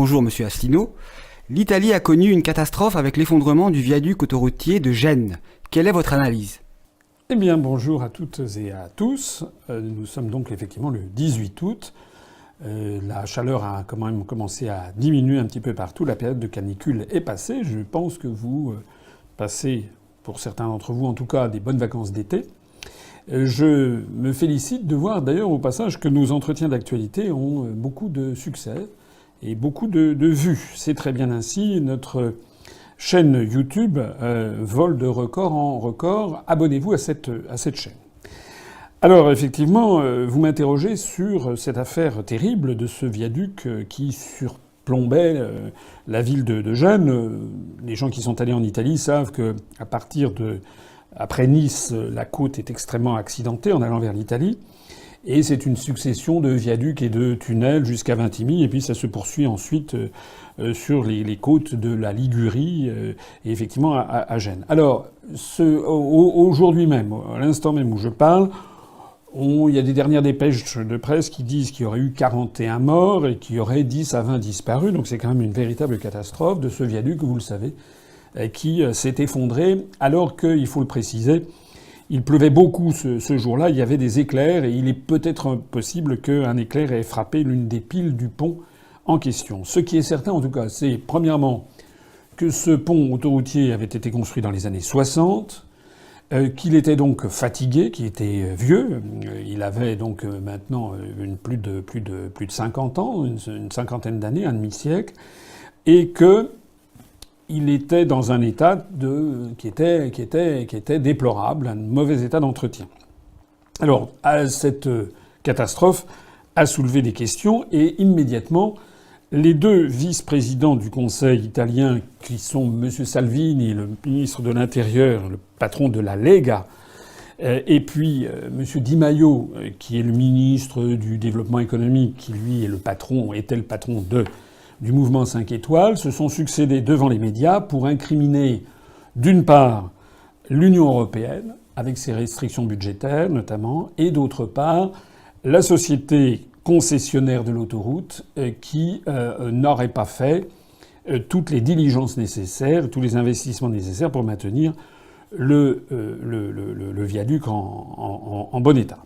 Bonjour Monsieur Asselineau. L'Italie a connu une catastrophe avec l'effondrement du viaduc autoroutier de Gênes. Quelle est votre analyse ? Eh bien, bonjour à toutes et à tous. Nous sommes donc effectivement le 18 août. La chaleur a quand même commencé à diminuer un petit peu partout. La période de canicule est passée. Je pense que vous passez, pour certains d'entre vous en tout cas, des bonnes vacances d'été. Je me félicite de voir d'ailleurs au passage que nos entretiens d'actualité ont beaucoup de succès et beaucoup de vues. C'est très bien ainsi. Notre chaîne YouTube vole de record en record. Abonnez-vous à cette chaîne. Alors effectivement, vous m'interrogez sur cette affaire terrible de ce viaduc qui surplombait la ville de Gênes. Les gens qui sont allés en Italie savent que à partir après Nice, la côte est extrêmement accidentée en allant vers l'Italie. Et c'est une succession de viaducs et de tunnels jusqu'à Vintimille. Et puis ça se poursuit ensuite sur les côtes de la Ligurie et effectivement à Gênes. Alors, aujourd'hui même, à l'instant même où je parle, il y a des dernières dépêches de presse qui disent qu'il y aurait eu 41 morts et qu'il y aurait 10 à 20 disparus. Donc c'est quand même une véritable catastrophe de ce viaduc, vous le savez, qui s'est effondré, alors qu'il faut le préciser, il pleuvait beaucoup ce jour-là, il y avait des éclairs, et il est peut-être possible qu'un éclair ait frappé l'une des piles du pont en question. Ce qui est certain, en tout cas, c'est, premièrement, que ce pont autoroutier avait été construit dans les années 60, qu'il était donc fatigué, qu'il était vieux. Il avait donc maintenant plus de 50 ans, une cinquantaine d'années, un demi-siècle, et que il était dans un état qui était déplorable, un mauvais état d'entretien. Alors, cette catastrophe a soulevé des questions et immédiatement, les deux vice-présidents du Conseil italien, qui sont M. Salvini, le ministre de l'Intérieur, le patron de la Lega, et puis M. Di Maio, qui est le ministre du Développement économique, qui lui était le patron du mouvement 5 étoiles, se sont succédés devant les médias pour incriminer, d'une part, l'Union européenne, avec ses restrictions budgétaires notamment, et d'autre part, la société concessionnaire de l'autoroute qui n'aurait pas fait toutes les diligences nécessaires, tous les investissements nécessaires pour maintenir le viaduc en bon état.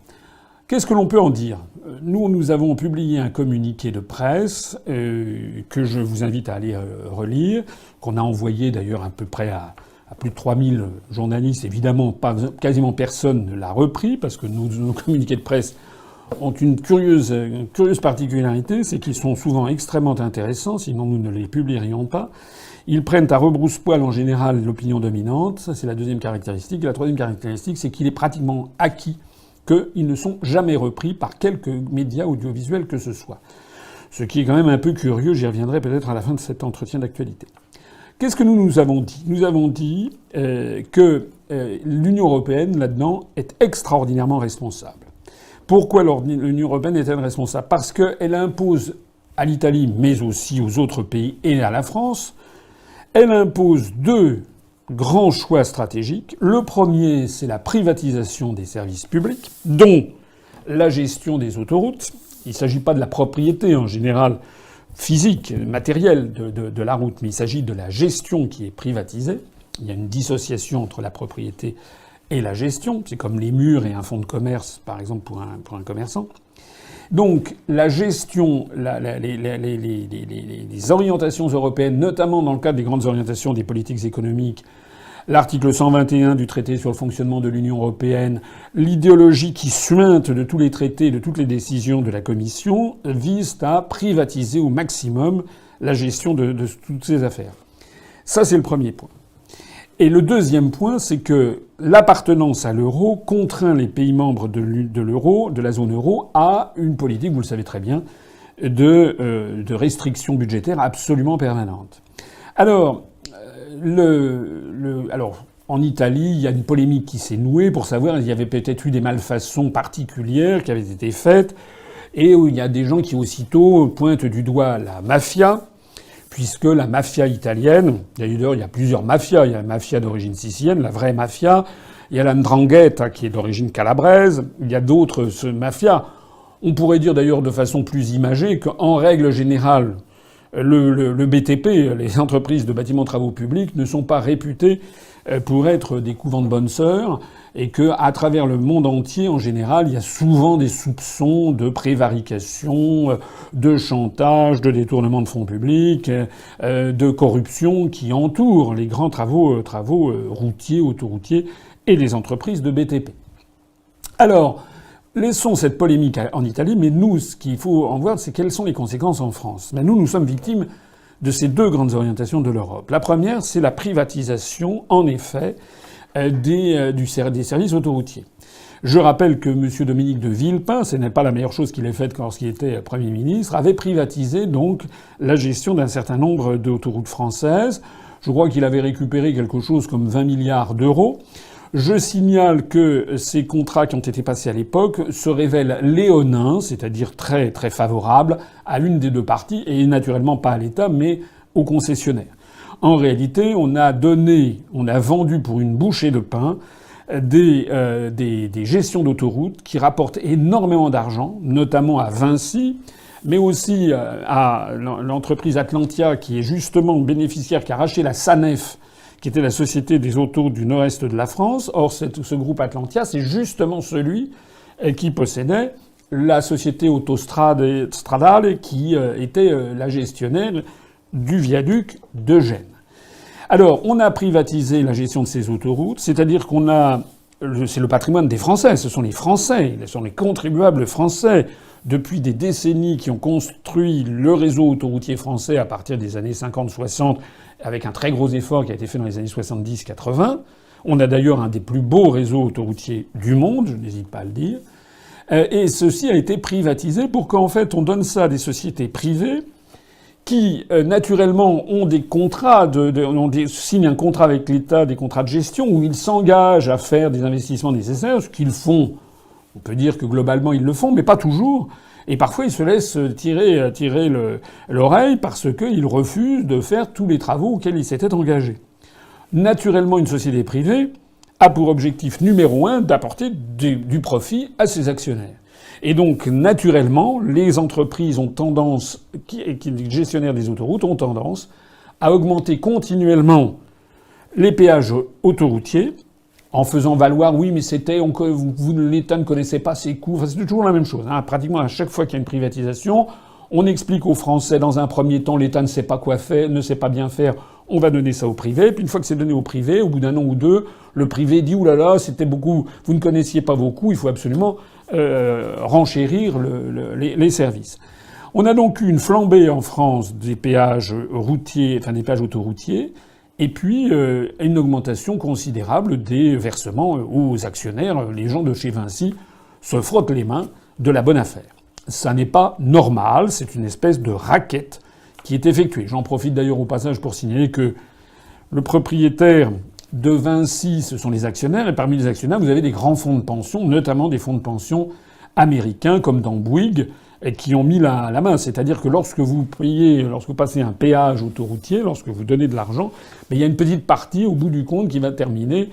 Qu'est-ce que l'on peut en dire ? Nous avons publié un communiqué de presse que je vous invite à aller relire, qu'on a envoyé d'ailleurs à peu près à plus de 3000 journalistes. Évidemment, quasiment personne ne l'a repris, parce que nos communiqués de presse ont une curieuse particularité, c'est qu'ils sont souvent extrêmement intéressants, sinon nous ne les publierions pas. Ils prennent à rebrousse-poil en général l'opinion dominante, ça c'est la deuxième caractéristique. Et la troisième caractéristique, c'est qu'il est pratiquement acquis qu'ils ne sont jamais repris par quelque média audiovisuel que ce soit. Ce qui est quand même un peu curieux, j'y reviendrai peut-être à la fin de cet entretien d'actualité. Qu'est-ce que nous avons dit ? Nous avons dit que l'Union européenne, là-dedans, est extraordinairement responsable. Pourquoi l'Union européenne est-elle responsable ? Parce qu'elle impose à l'Italie, mais aussi aux autres pays et à la France, elle impose deux grands choix stratégiques. Le premier, c'est la privatisation des services publics, dont la gestion des autoroutes. Il ne s'agit pas de la propriété en général physique, matérielle de la route, mais il s'agit de la gestion qui est privatisée. Il y a une dissociation entre la propriété et la gestion. C'est comme les murs et un fonds de commerce, par exemple, pour un commerçant. Donc la gestion, les orientations européennes, notamment dans le cadre des grandes orientations des politiques économiques, l'article 121 du traité sur le fonctionnement de l'Union européenne, l'idéologie qui suinte de tous les traités, de toutes les décisions de la Commission, visent à privatiser au maximum la gestion de toutes ces affaires. Ça, c'est le premier point. Et le deuxième point, c'est que l'appartenance à l'euro contraint les pays membres de l'euro, de la zone euro, à une politique, vous le savez très bien, de restrictions budgétaires absolument permanentes. Alors, en Italie, il y a une polémique qui s'est nouée pour savoir s'il y avait peut-être eu des malfaçons particulières qui avaient été faites, et où il y a des gens qui aussitôt pointent du doigt la mafia, puisque la mafia italienne, d'ailleurs il y a plusieurs mafias, il y a la mafia d'origine sicilienne, la vraie mafia, il y a la 'ndrangheta qui est d'origine calabraise, il y a d'autres mafias. On pourrait dire d'ailleurs de façon plus imagée qu'en règle générale, le BTP, les entreprises de bâtiments de travaux publics, ne sont pas réputées pour être des couvents de bonnes sœurs, et que, à travers le monde entier, en général, il y a souvent des soupçons de prévarication, de chantage, de détournement de fonds publics, de corruption qui entourent les grands travaux routiers, autoroutiers et les entreprises de BTP. Alors, laissons cette polémique en Italie, mais nous, ce qu'il faut en voir, c'est quelles sont les conséquences en France. Mais nous sommes victimes de ces deux grandes orientations de l'Europe. La première, c'est la privatisation, en effet, des services autoroutiers. Je rappelle que M. Dominique de Villepin, ce n'est pas la meilleure chose qu'il ait faite lorsqu'il était Premier ministre, avait privatisé donc la gestion d'un certain nombre d'autoroutes françaises. Je crois qu'il avait récupéré quelque chose comme 20 milliards d'euros. Je signale que ces contrats qui ont été passés à l'époque se révèlent léonins, c'est-à-dire très très favorables à l'une des deux parties, et naturellement pas à l'État, mais aux concessionnaires. En réalité, on a vendu pour une bouchée de pain des gestions d'autoroutes qui rapportent énormément d'argent, notamment à Vinci, mais aussi à l'entreprise Atlantia, qui est justement bénéficiaire, qui a racheté la SANEF, qui était la Société des autoroutes du nord-est de la France. Or, ce groupe Atlantia, c'est justement celui qui possédait la société Autostradale, qui était la gestionnaire du viaduc de Gênes. Alors, on a privatisé la gestion de ces autoroutes, c'est-à-dire c'est le patrimoine des Français, ce sont les Français, ce sont les contribuables français, depuis des décennies, qui ont construit le réseau autoroutier français à partir des années 50-60, avec un très gros effort qui a été fait dans les années 70-80. On a d'ailleurs un des plus beaux réseaux autoroutiers du monde, je n'hésite pas à le dire. Et ceci a été privatisé pour qu'en fait on donne ça à des sociétés privées qui, naturellement, ont des contrats, signent un contrat avec l'État, des contrats de gestion, où ils s'engagent à faire des investissements nécessaires, ce qu'ils font. On peut dire que globalement ils le font, mais pas toujours. Et parfois ils se laissent tirer l'oreille parce qu'ils refusent de faire tous les travaux auxquels ils s'étaient engagés. Naturellement, une société privée a pour objectif numéro un d'apporter du profit à ses actionnaires. Et donc, naturellement, les entreprises ont tendance, les gestionnaires des autoroutes ont tendance à augmenter continuellement les péages autoroutiers, en faisant valoir, oui, mais l'État ne connaissait pas ses coûts. Enfin, c'est toujours la même chose. Hein. Pratiquement à chaque fois qu'il y a une privatisation, on explique aux Français, dans un premier temps, l'État ne sait pas quoi faire, ne sait pas bien faire, on va donner ça au privé. Puis une fois que c'est donné au privé, au bout d'un an ou deux, le privé dit, oulala, c'était beaucoup, vous ne connaissiez pas vos coûts, il faut absolument renchérir les services. On a donc eu une flambée en France des péages routiers, enfin des péages autoroutiers, et puis une augmentation considérable des versements aux actionnaires. Les gens de chez Vinci se frottent les mains de la bonne affaire. Ça n'est pas normal, c'est une espèce de racket qui est effectuée. J'en profite d'ailleurs au passage pour signaler que le propriétaire de Vinci, ce sont les actionnaires, et parmi les actionnaires, vous avez des grands fonds de pension, notamment des fonds de pension américains comme dans Bouygues, qui ont mis la main. C'est-à-dire que lorsque vous passez un péage autoroutier, lorsque vous donnez de l'argent, il y a une petite partie au bout du compte qui va terminer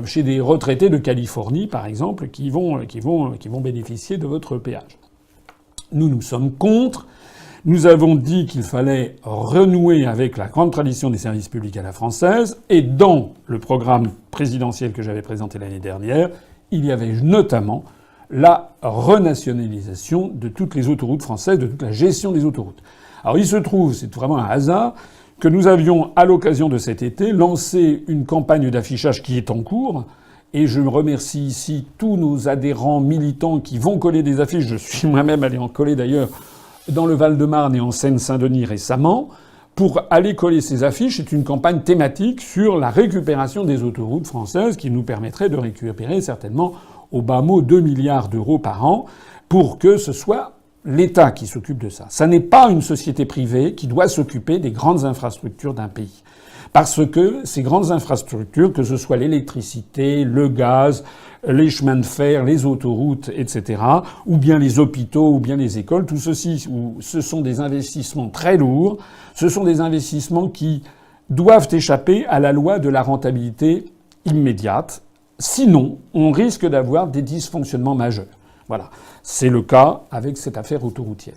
chez des retraités de Californie, par exemple, qui vont bénéficier de votre péage. Nous sommes contre. Nous avons dit qu'il fallait renouer avec la grande tradition des services publics à la française. Et dans le programme présidentiel que j'avais présenté l'année dernière, il y avait notamment la renationalisation de toutes les autoroutes françaises, de toute la gestion des autoroutes. Alors il se trouve, c'est vraiment un hasard, que nous avions, à l'occasion de cet été, lancé une campagne d'affichage qui est en cours. Et je remercie ici tous nos adhérents militants qui vont coller des affiches. Je suis moi-même allé en coller d'ailleurs dans le Val-de-Marne et en Seine-Saint-Denis récemment. Pour aller coller ces affiches, c'est une campagne thématique sur la récupération des autoroutes françaises qui nous permettrait de récupérer certainement au bas mot 2 milliards d'euros par an pour que ce soit l'État qui s'occupe de ça. Ça n'est pas une société privée qui doit s'occuper des grandes infrastructures d'un pays. Parce que ces grandes infrastructures, que ce soit l'électricité, le gaz, les chemins de fer, les autoroutes, etc., ou bien les hôpitaux, ou bien les écoles, tout ceci, ce sont des investissements très lourds, ce sont des investissements qui doivent échapper à la loi de la rentabilité immédiate. Sinon, on risque d'avoir des dysfonctionnements majeurs. Voilà. C'est le cas avec cette affaire autoroutière.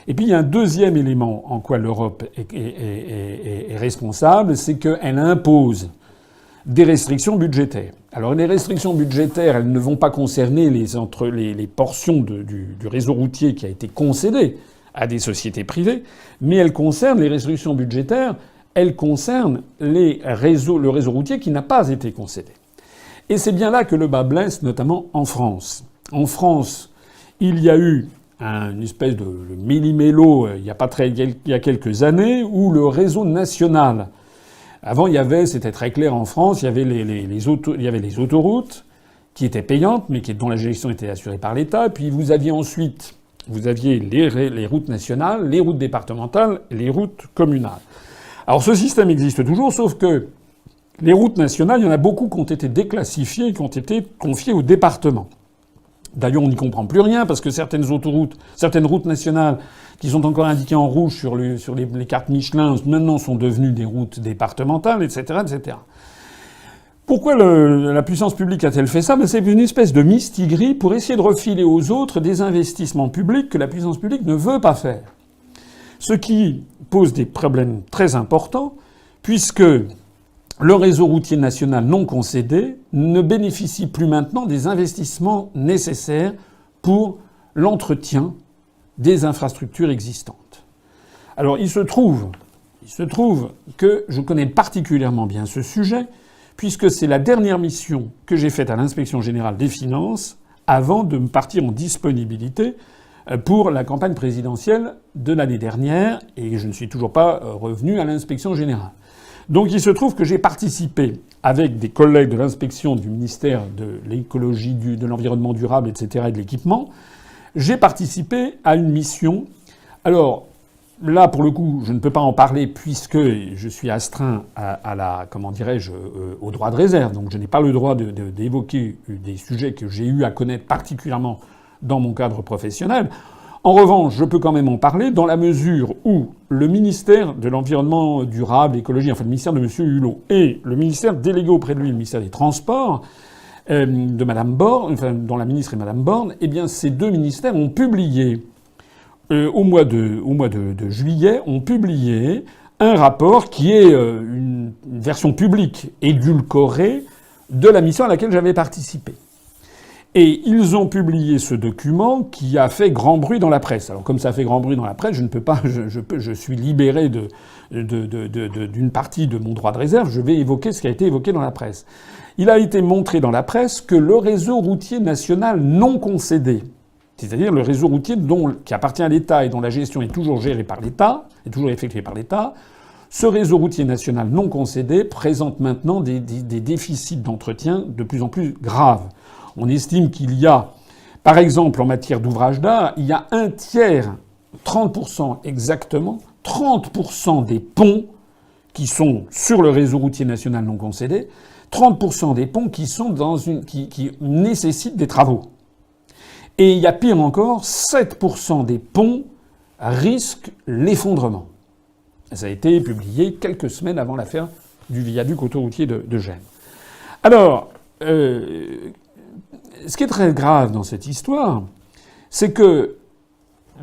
Et puis il y a un deuxième élément en quoi l'Europe est responsable, c'est qu'elle impose des restrictions budgétaires. Alors les restrictions budgétaires, elles ne vont pas concerner les portions du réseau routier qui a été concédé à des sociétés privées, mais elles concernent les restrictions budgétaires, elles concernent le réseau routier qui n'a pas été concédé. Et c'est bien là que le bas blesse, notamment en France. En France, il y a eu une espèce de méli-mélo il y a quelques années où le réseau national. Avant, c'était très clair en France, il y avait les autoroutes qui étaient payantes, mais dont la gestion était assurée par l'État. Puis vous aviez les routes nationales, les routes départementales et les routes communales. Alors ce système existe toujours, sauf que les routes nationales, il y en a beaucoup qui ont été déclassifiées et qui ont été confiées aux départements. D'ailleurs, on n'y comprend plus rien parce que certaines routes nationales qui sont encore indiquées en rouge sur les cartes Michelin, maintenant sont devenues des routes départementales, etc., etc. Pourquoi la puissance publique a-t-elle fait ça? C'est une espèce de mistigris pour essayer de refiler aux autres des investissements publics que la puissance publique ne veut pas faire. Ce qui pose des problèmes très importants, puisque le réseau routier national non concédé ne bénéficie plus maintenant des investissements nécessaires pour l'entretien des infrastructures existantes. Alors il se trouve que je connais particulièrement bien ce sujet, puisque c'est la dernière mission que j'ai faite à l'Inspection générale des finances avant de me partir en disponibilité pour la campagne présidentielle de l'année dernière, et je ne suis toujours pas revenu à l'Inspection générale. Donc il se trouve que j'ai participé avec des collègues de l'inspection du ministère de l'écologie, de l'environnement durable, etc. et de l'équipement. J'ai participé à une mission. Alors là, pour le coup, je ne peux pas en parler puisque je suis astreint au droit de réserve. Donc je n'ai pas le droit d'évoquer des sujets que j'ai eu à connaître particulièrement dans mon cadre professionnel. En revanche, je peux quand même en parler dans la mesure où le ministère de l'Environnement durable, écologie, enfin le ministère de M. Hulot et le ministère délégué auprès de lui, le ministère des Transports, de Mme Borne, enfin, dont la ministre est Mme Borne, eh bien ces deux ministères ont publié, au mois de juillet, ont publié un rapport qui est une version publique édulcorée de la mission à laquelle j'avais participé. Et ils ont publié ce document qui a fait grand bruit dans la presse. Alors comme ça fait grand bruit dans la presse, je ne peux pas, je suis libéré d'une partie de mon droit de réserve. Je vais évoquer ce qui a été évoqué dans la presse. Il a été montré dans la presse que le réseau routier national non concédé, c'est-à-dire le réseau routier qui appartient à l'État et dont la gestion est toujours gérée par l'État, est toujours effectuée par l'État, ce réseau routier national non concédé présente maintenant des déficits d'entretien de plus en plus graves. On estime qu'il y a, par exemple, en matière d'ouvrage d'art, il y a un tiers, 30% exactement, 30% des ponts qui sont sur le réseau routier national non concédé, 30% des ponts qui sont qui nécessitent des travaux. Et il y a pire encore, 7% des ponts risquent l'effondrement. Ça a été publié quelques semaines avant l'affaire du viaduc autoroutier de Gênes. Alors, ce qui est très grave dans cette histoire, c'est que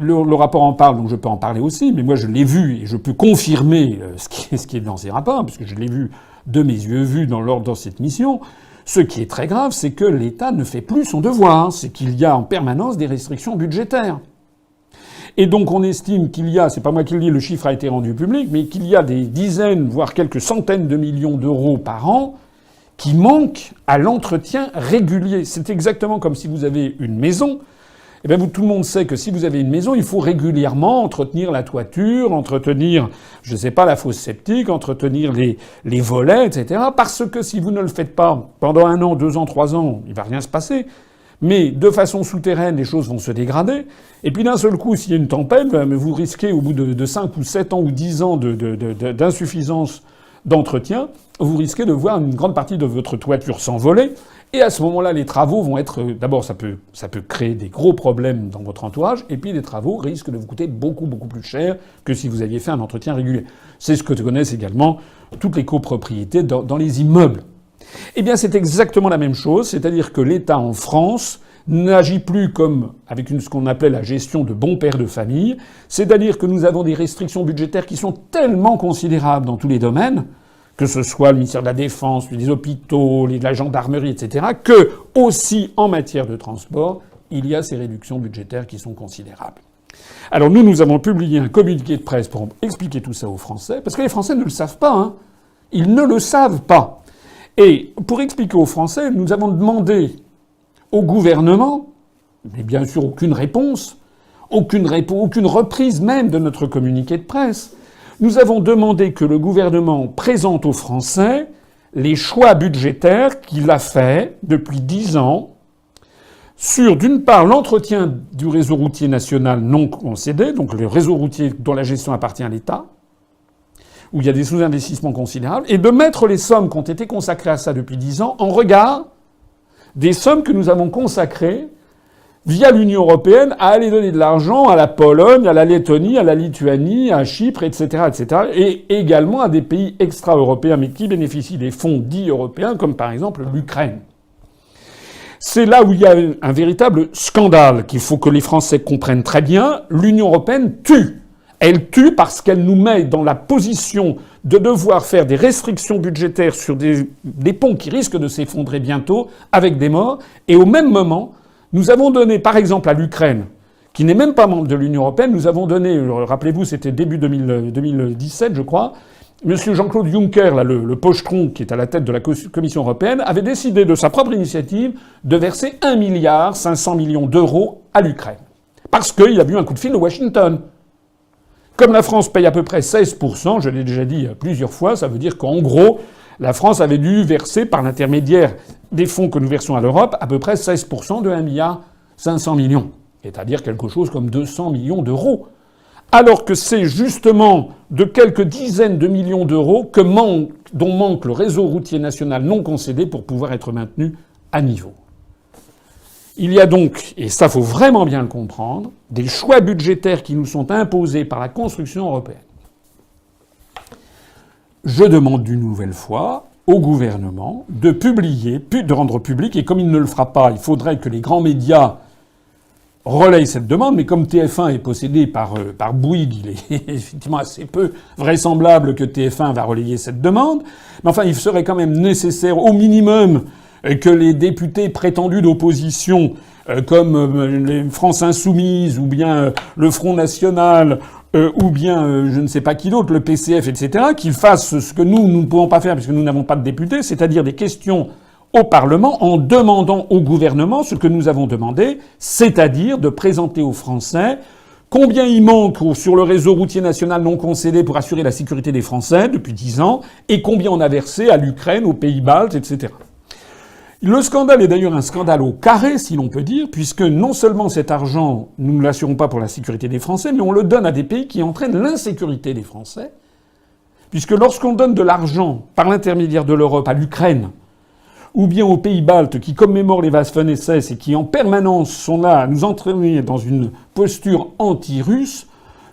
le rapport en parle, donc je peux en parler aussi, mais moi je l'ai vu et je peux confirmer ce qui est dans ces rapports, puisque je l'ai vu de mes yeux vus dans cette mission. Ce qui est très grave, c'est que l'État ne fait plus son devoir, c'est qu'il y a en permanence des restrictions budgétaires. Et donc on estime qu'il y a, c'est pas moi qui le dis, le chiffre a été rendu public, mais qu'il y a des dizaines, voire quelques centaines de millions d'euros par an qui manquent à l'entretien régulier. C'est exactement comme si vous avez une maison. Eh bien, tout le monde sait que si vous avez une maison, il faut régulièrement entretenir la toiture, entretenir, je sais pas, la fosse septique, entretenir les volets, etc. Parce que si vous ne le faites pas pendant 1 an, 2 ans, 3 ans, il va rien se passer. Mais de façon souterraine, les choses vont se dégrader. Et puis d'un seul coup, s'il y a une tempête, vous risquez au bout de 5 ou 7 ans ou 10 ans d'insuffisance d'entretien, vous risquez de voir une grande partie de votre toiture s'envoler. Et à ce moment-là, les travaux vont être... D'abord, ça peut créer des gros problèmes dans votre entourage. Et puis les travaux risquent de vous coûter beaucoup, beaucoup plus cher que si vous aviez fait un entretien régulier. C'est ce que connaissent également toutes les copropriétés dans les immeubles. Eh bien, c'est exactement la même chose. C'est-à-dire que l'État en France n'agit plus comme avec ce qu'on appelait la gestion de bon père de famille, c'est-à-dire que nous avons des restrictions budgétaires qui sont tellement considérables dans tous les domaines, que ce soit le ministère de la Défense, les hôpitaux, la gendarmerie, etc., que aussi en matière de transport, il y a ces réductions budgétaires qui sont considérables. Alors nous avons publié un communiqué de presse pour expliquer tout ça aux Français, parce que les Français ne le savent pas, hein. Ils ne le savent pas. Et pour expliquer aux Français, nous avons demandé au gouvernement, mais bien sûr aucune réponse, aucune reprise même de notre communiqué de presse. Nous avons demandé que le gouvernement présente aux Français les choix budgétaires qu'il a fait depuis 10 ans sur, d'une part, l'entretien du réseau routier national non concédé, donc le réseau routier dont la gestion appartient à l'État, où il y a des sous-investissements considérables, et de mettre les sommes qui ont été consacrées à ça depuis 10 ans en regard des sommes que nous avons consacrées via l'Union européenne à aller donner de l'argent à la Pologne, à la Lettonie, à la Lituanie, à Chypre, etc., etc., et également à des pays extra-européens, mais qui bénéficient des fonds dits européens, comme par exemple l'Ukraine. C'est là où il y a un véritable scandale qu'il faut que les Français comprennent très bien. L'Union européenne tue. Elle tue parce qu'elle nous met dans la position de devoir faire des restrictions budgétaires sur des ponts qui risquent de s'effondrer bientôt, avec des morts, et au même moment, nous avons donné, par exemple, à l'Ukraine, qui n'est même pas membre de l'Union européenne, nous avons donné, rappelez-vous, c'était début 2017, je crois, Monsieur Jean-Claude Juncker, là, le pochetron qui est à la tête de la Commission européenne, avait décidé de sa propre initiative de verser 1,5 milliard d'euros à l'Ukraine. Parce qu'il a eu un coup de fil de Washington. Comme la France paye à peu près 16%, je l'ai déjà dit plusieurs fois, ça veut dire qu'en gros, la France avait dû verser, par l'intermédiaire des fonds que nous versons à l'Europe, à peu près 16% de 1,5 milliard. C'est-à-dire quelque chose comme 200 millions d'euros. Alors que c'est justement de quelques dizaines de millions d'euros dont manque le réseau routier national non concédé pour pouvoir être maintenu à niveau. Il y a donc, et ça faut vraiment bien le comprendre, des choix budgétaires qui nous sont imposés par la construction européenne. Je demande une nouvelle fois au gouvernement de publier, puis de rendre public, et comme il ne le fera pas, il faudrait que les grands médias relaye cette demande, mais comme TF1 est possédé par Bouygues, il est effectivement assez peu vraisemblable que TF1 va relayer cette demande. Mais enfin, il serait quand même nécessaire, au minimum, que les députés prétendus d'opposition, comme les France Insoumise, ou bien le Front National, ou bien je ne sais pas qui d'autre, le PCF, etc., qu'ils fassent ce que nous ne pouvons pas faire, puisque nous n'avons pas de députés, c'est-à-dire des questions au Parlement en demandant au gouvernement ce que nous avons demandé, c'est-à-dire de présenter aux Français combien il manque sur le réseau routier national non concédé pour assurer la sécurité des Français depuis 10 ans, et combien on a versé à l'Ukraine, aux pays baltes, etc. Le scandale est d'ailleurs un scandale au carré, si l'on peut dire, puisque non seulement cet argent, nous ne l'assurons pas pour la sécurité des Français, mais on le donne à des pays qui entraînent l'insécurité des Français, puisque lorsqu'on donne de l'argent par l'intermédiaire de l'Europe à l'Ukraine, ou bien aux pays baltes qui commémorent les Waffen-SS et qui en permanence sont là à nous entraîner dans une posture anti-russe,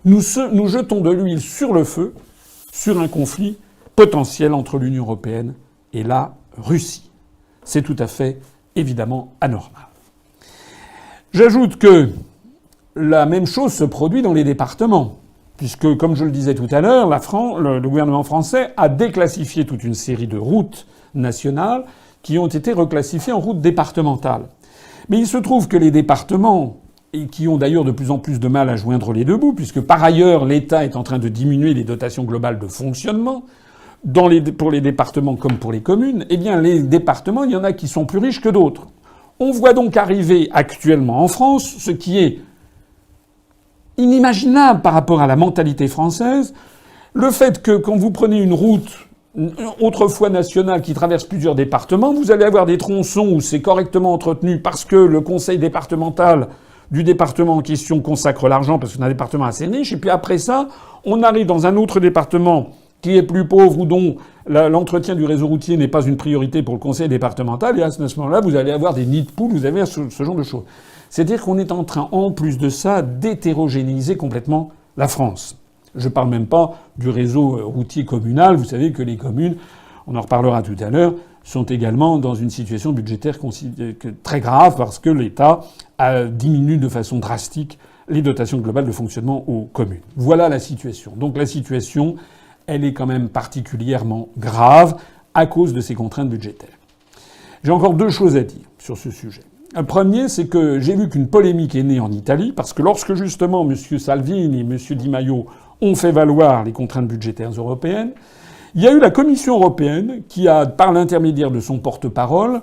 nous jetons de l'huile sur le feu sur un conflit potentiel entre l'Union européenne et la Russie. C'est tout à fait, évidemment, anormal. J'ajoute que la même chose se produit dans les départements, puisque, comme je le disais tout à l'heure, le gouvernement français a déclassifié toute une série de routes nationales qui ont été reclassifiées en routes départementales. Mais il se trouve que les départements, et qui ont d'ailleurs de plus en plus de mal à joindre les deux bouts, puisque par ailleurs l'État est en train de diminuer les dotations globales de fonctionnement, pour les départements comme pour les communes, eh bien les départements, il y en a qui sont plus riches que d'autres. On voit donc arriver actuellement en France ce qui est inimaginable par rapport à la mentalité française, le fait que quand vous prenez une route autrefois nationale qui traverse plusieurs départements, vous allez avoir des tronçons où c'est correctement entretenu parce que le conseil départemental du département en question consacre l'argent parce que c'est un département assez riche, et puis après ça, on arrive dans un autre département qui est plus pauvre ou dont l'entretien du réseau routier n'est pas une priorité pour le conseil départemental, et à ce moment-là, vous allez avoir des nids de poules, vous avez ce genre de choses. C'est-à-dire qu'on est en train, en plus de ça, d'hétérogénéiser complètement la France. Je parle même pas du réseau routier communal. Vous savez que les communes, on en reparlera tout à l'heure, sont également dans une situation budgétaire très grave parce que l'État diminue de façon drastique les dotations globales de fonctionnement aux communes. Voilà la situation. Donc la situation, elle est quand même particulièrement grave à cause de ces contraintes budgétaires. J'ai encore 2 choses à dire sur ce sujet. Le premier, c'est que j'ai vu qu'une polémique est née en Italie, parce que lorsque justement M. Salvini et M. Di Maio ont fait valoir les contraintes budgétaires européennes, il y a eu la Commission européenne qui a, par l'intermédiaire de son porte-parole,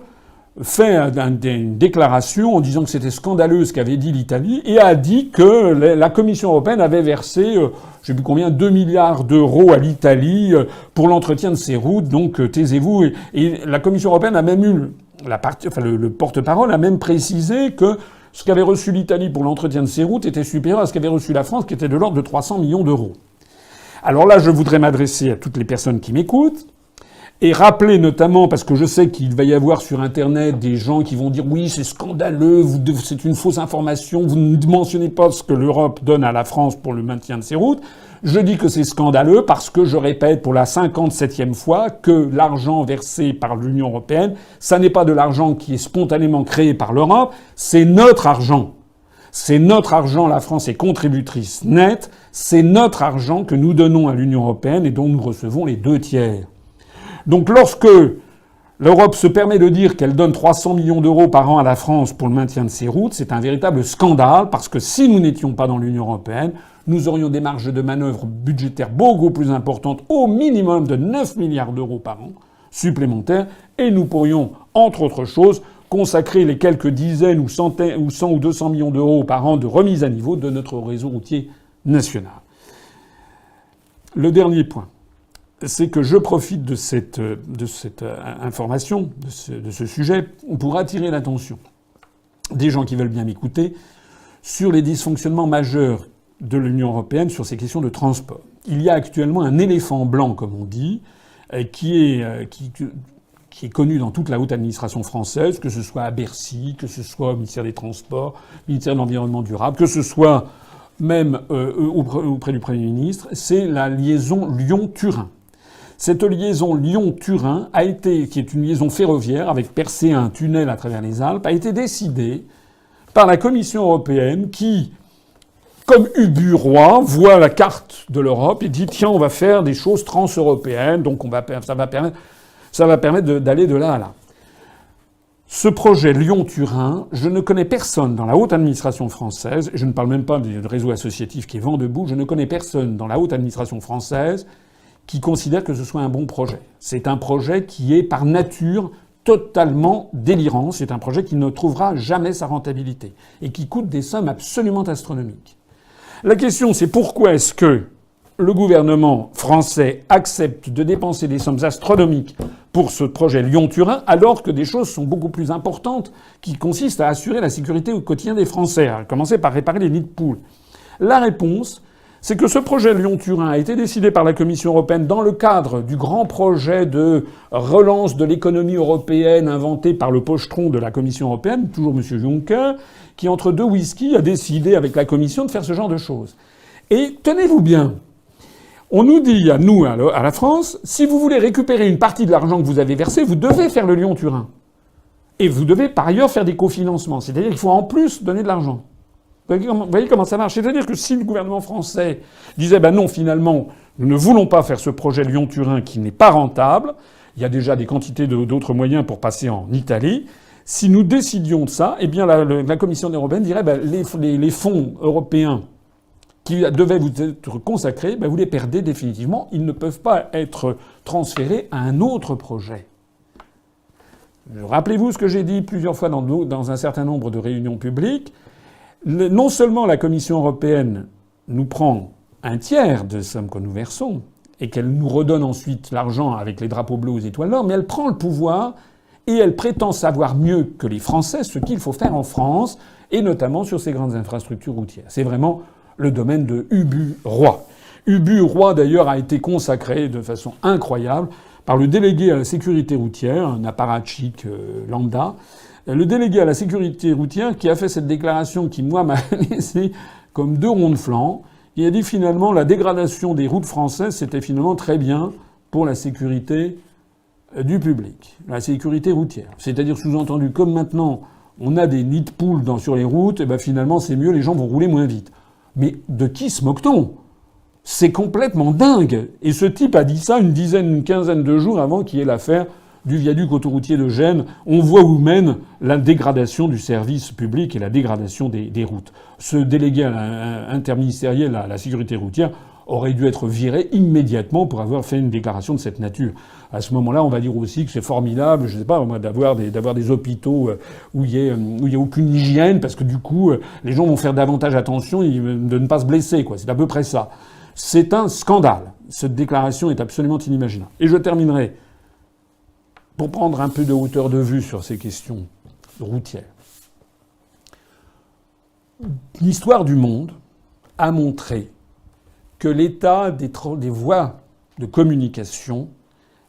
fait une déclaration en disant que c'était scandaleux ce qu'avait dit l'Italie et a dit que la Commission européenne avait versé, je sais plus combien, 2 milliards d'euros à l'Italie pour l'entretien de ses routes. Donc taisez-vous. Et la Commission européenne a même eu le porte-parole a même précisé que ce qu'avait reçu l'Italie pour l'entretien de ses routes était supérieur à ce qu'avait reçu la France, qui était de l'ordre de 300 millions d'euros. Alors là, je voudrais m'adresser à toutes les personnes qui m'écoutent et rappeler notamment, parce que je sais qu'il va y avoir sur Internet des gens qui vont dire oui, c'est scandaleux, c'est une fausse information, vous ne mentionnez pas ce que l'Europe donne à la France pour le maintien de ses routes. Je dis que c'est scandaleux parce que je répète pour la 57e fois que l'argent versé par l'Union européenne, ça n'est pas de l'argent qui est spontanément créé par l'Europe, c'est notre argent. C'est notre argent, la France est contributrice nette, c'est notre argent que nous donnons à l'Union européenne et dont nous recevons les 2/3. Donc lorsque l'Europe se permet de dire qu'elle donne 300 millions d'euros par an à la France pour le maintien de ses routes, c'est un véritable scandale, parce que si nous n'étions pas dans l'Union européenne, nous aurions des marges de manœuvre budgétaires beaucoup plus importantes, au minimum de 9 milliards d'euros par an supplémentaires, et nous pourrions, entre autres choses, consacrer les quelques dizaines ou 100 ou 200 millions d'euros par an de remise à niveau de notre réseau routier national. Le dernier point, c'est que je profite de cette information, de ce sujet, pour attirer l'attention des gens qui veulent bien m'écouter sur les dysfonctionnements majeurs de l'Union européenne sur ces questions de transport. Il y a actuellement un éléphant blanc, comme on dit, qui est connu dans toute la haute administration française, que ce soit à Bercy, que ce soit au ministère des Transports, au ministère de l'Environnement durable, que ce soit même auprès du Premier ministre, c'est la liaison Lyon-Turin. Cette liaison Lyon-Turin qui est une liaison ferroviaire avec percé un tunnel à travers les Alpes, a été décidée par la Commission européenne qui, comme Ubu Roi, voit la carte de l'Europe et dit tiens, on va faire des choses trans-européennes, donc ça va permettre d'aller de là à là. Ce projet Lyon-Turin, je ne connais personne dans la haute administration française, et je ne parle même pas du réseau associatif qui est vent debout, je ne connais personne dans la haute administration française qui considère que ce soit un bon projet. C'est un projet qui est par nature totalement délirant, c'est un projet qui ne trouvera jamais sa rentabilité et qui coûte des sommes absolument astronomiques. La question, c'est pourquoi est-ce que le gouvernement français accepte de dépenser des sommes astronomiques pour ce projet Lyon-Turin, alors que des choses sont beaucoup plus importantes qui consistent à assurer la sécurité au quotidien des Français, à commencer par réparer les nids de poules. La réponse, c'est que ce projet Lyon-Turin a été décidé par la Commission européenne dans le cadre du grand projet de relance de l'économie européenne inventé par le pochetron de la Commission européenne, toujours M. Juncker, qui, entre 2 whisky, a décidé avec la Commission de faire ce genre de choses. Et tenez-vous bien, on nous dit, à nous, à la France, si vous voulez récupérer une partie de l'argent que vous avez versé, vous devez faire le Lyon-Turin. Et vous devez par ailleurs faire des cofinancements. C'est-à-dire qu'il faut en plus donner de l'argent. Vous voyez comment ça marche? C'est-à-dire que si le gouvernement français disait non, finalement, nous ne voulons pas faire ce projet Lyon-Turin qui n'est pas rentable, il y a déjà des quantités d'autres moyens pour passer en Italie. Si nous décidions de ça, eh bien la Commission européenne dirait les fonds européens qui devaient vous être consacrés, vous les perdez définitivement. Ils ne peuvent pas être transférés à un autre projet. Rappelez-vous ce que j'ai dit plusieurs fois dans un certain nombre de réunions publiques. Non seulement la Commission européenne nous prend un tiers de somme que nous versons et qu'elle nous redonne ensuite l'argent avec les drapeaux bleus aux étoiles d'or, mais elle prend le pouvoir et elle prétend savoir mieux que les Français ce qu'il faut faire en France et notamment sur ces grandes infrastructures routières. C'est vraiment le domaine de Ubu Roi. Ubu Roi, d'ailleurs, a été consacré de façon incroyable par le délégué à la sécurité routière, un apparatchik lambda, le délégué à la sécurité routière qui a fait cette déclaration qui, moi, m'a laissé comme 2 ronds de flanc. Il a dit finalement la dégradation des routes françaises, c'était finalement très bien pour la sécurité du public, la sécurité routière. C'est-à-dire, sous-entendu, comme maintenant on a des nids de poules sur les routes, et ben finalement c'est mieux, les gens vont rouler moins vite. Mais de qui se moque-t-on ? C'est complètement dingue. Et ce type a dit ça une quinzaine de jours avant qu'il y ait l'affaire du viaduc autoroutier de Gênes. On voit où mène la dégradation du service public et la dégradation des routes. Ce délégué interministériel à la sécurité routière aurait dû être viré immédiatement pour avoir fait une déclaration de cette nature. À ce moment-là, on va dire aussi que c'est formidable, je sais pas, d'avoir des hôpitaux où il y a aucune hygiène, parce que du coup, les gens vont faire davantage attention de ne pas se blesser, quoi. C'est à peu près ça. C'est un scandale. Cette déclaration est absolument inimaginable. Et je terminerai, pour prendre un peu de hauteur de vue sur ces questions routières. L'histoire du monde a montré que l'état des voies de communication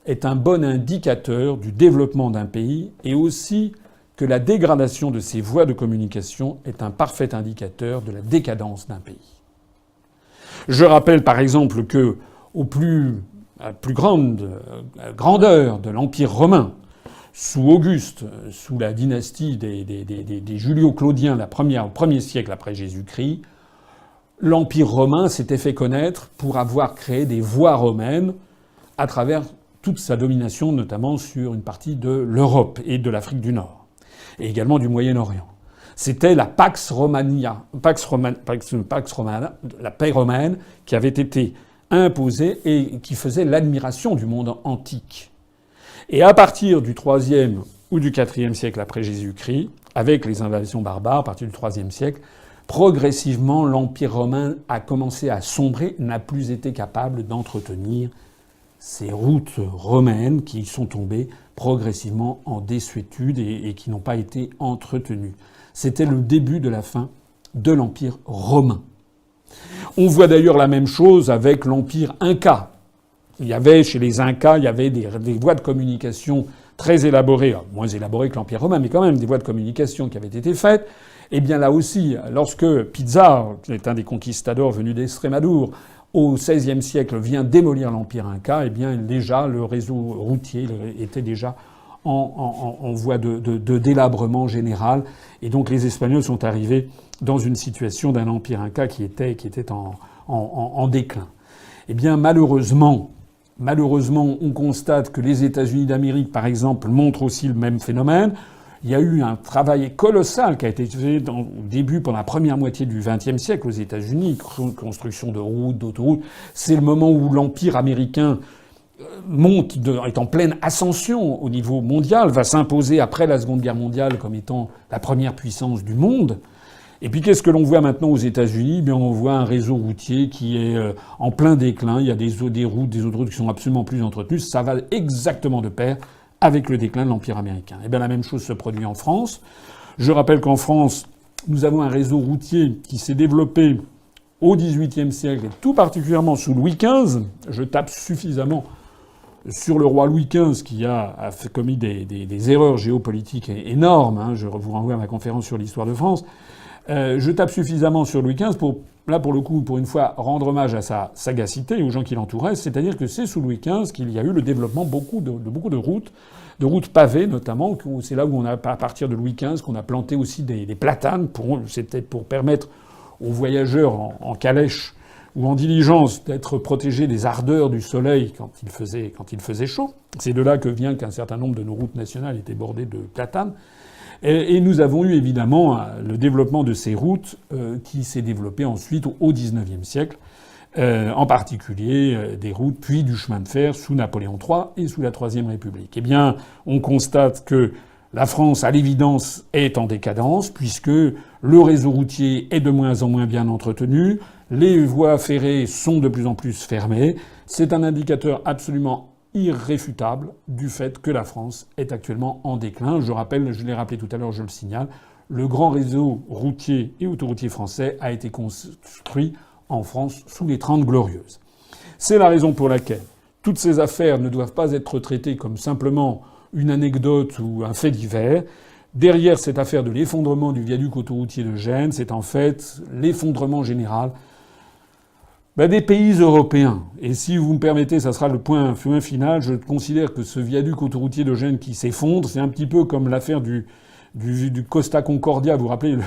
est un bon indicateur du développement d'un pays et aussi que la dégradation de ces voies de communication est un parfait indicateur de la décadence d'un pays. Je rappelle par exemple que à plus grande grandeur de l'Empire romain, sous Auguste, sous la dynastie des Julio-Claudiens, au 1er siècle après Jésus-Christ, l'Empire romain s'était fait connaître pour avoir créé des voies romaines à travers toute sa domination, notamment sur une partie de l'Europe et de l'Afrique du Nord, et également du Moyen-Orient. C'était la Pax Romana, la paix romaine, qui avait été imposée et qui faisait l'admiration du monde antique. Et à partir du IIIe ou du IVe siècle après Jésus-Christ, avec les invasions barbares, à partir du IIIe siècle, progressivement, l'Empire romain a commencé à sombrer, n'a plus été capable d'entretenir ces routes romaines qui sont tombées progressivement en désuétude et qui n'ont pas été entretenues. C'était le début de la fin de l'Empire romain. On voit d'ailleurs la même chose avec l'Empire Inca. Chez les Incas, il y avait des voies de communication très élaborées, moins élaborées que l'Empire romain, mais quand même des voies de communication qui avaient été faites. Eh bien là aussi, lorsque Pizarro, qui est un des conquistadors venus d'Extrémadure, au XVIe siècle vient démolir l'Empire Inca, eh bien déjà le réseau routier était déjà en voie de délabrement général. Et donc les Espagnols sont arrivés dans une situation d'un Empire Inca qui était en déclin. Eh bien malheureusement, on constate que les États-Unis d'Amérique, par exemple, montrent aussi le même phénomène. Il y a eu un travail colossal qui a été fait au début, pendant la première moitié du XXe siècle aux États-Unis, construction de routes, d'autoroutes. C'est le moment où l'Empire américain est en pleine ascension au niveau mondial, va s'imposer après la Seconde Guerre mondiale comme étant la première puissance du monde. Et puis qu'est-ce que l'on voit maintenant aux États-Unis ? Eh bien, on voit un réseau routier qui est en plein déclin. Il y a des autoroutes qui sont absolument plus entretenues. Ça va exactement de pair avec le déclin de l'Empire américain. Eh bien, la même chose se produit en France. Je rappelle qu'en France, nous avons un réseau routier qui s'est développé au XVIIIe siècle, et tout particulièrement sous Louis XV. Je tape suffisamment sur le roi Louis XV qui a commis des erreurs géopolitiques énormes. Hein. Je vous renvoie à ma conférence sur l'histoire de France. Je tape suffisamment sur Louis XV pour le coup, pour une fois, rendre hommage à sa sagacité et aux gens qui l'entouraient. C'est-à-dire que c'est sous Louis XV qu'il y a eu le développement de beaucoup de routes pavées notamment. C'est là où on a, à partir de Louis XV, qu'on a planté aussi des platanes. C'était pour permettre aux voyageurs en calèche ou en diligence d'être protégés des ardeurs du soleil quand il faisait chaud. C'est de là que vient qu'un certain nombre de nos routes nationales étaient bordées de platanes. Et nous avons eu évidemment le développement de ces routes qui s'est développé ensuite au XIXe siècle, en particulier des routes puis du chemin de fer sous Napoléon III et sous la Troisième République. Eh bien, on constate que la France, à l'évidence, est en décadence puisque le réseau routier est de moins en moins bien entretenu, les voies ferrées sont de plus en plus fermées. C'est un indicateur absolument irréfutable du fait que la France est actuellement en déclin. Je l'ai rappelé tout à l'heure, je le signale, le grand réseau routier et autoroutier français a été construit en France sous les 30 Glorieuses. C'est la raison pour laquelle toutes ces affaires ne doivent pas être traitées comme simplement une anecdote ou un fait divers. Derrière cette affaire de l'effondrement du viaduc autoroutier de Gênes, c'est en fait l'effondrement général Des pays européens. Et si vous me permettez, ça sera le point final. Je considère que ce viaduc autoroutier de Gênes qui s'effondre, c'est un petit peu comme l'affaire du Costa Concordia. Vous vous rappelez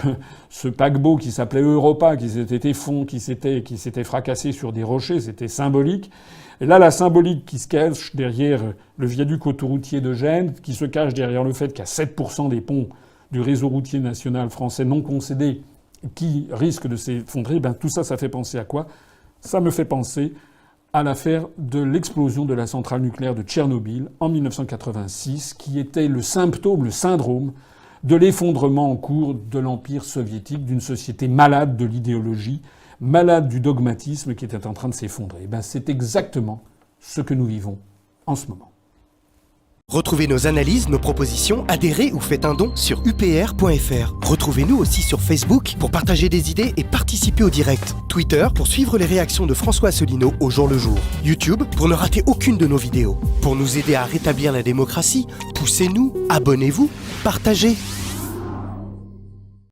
ce paquebot qui s'appelait Europa, qui s'était fracassé sur des rochers. C'était symbolique. Et là, la symbolique qui se cache derrière le viaduc autoroutier de Gênes, qui se cache derrière le fait qu'il y a 7% des ponts du réseau routier national français non concédés qui risquent de s'effondrer, tout ça, ça fait penser à quoi? Ça me fait penser à l'affaire de l'explosion de la centrale nucléaire de Tchernobyl en 1986, qui était le symptôme, le syndrome de l'effondrement en cours de l'Empire soviétique, d'une société malade de l'idéologie, malade du dogmatisme qui était en train de s'effondrer. C'est exactement ce que nous vivons en ce moment. Retrouvez nos analyses, nos propositions, adhérez ou faites un don sur upr.fr. Retrouvez-nous aussi sur Facebook pour partager des idées et participer au direct. Twitter pour suivre les réactions de François Asselineau au jour le jour. YouTube pour ne rater aucune de nos vidéos. Pour nous aider à rétablir la démocratie, poussez-nous, abonnez-vous, partagez.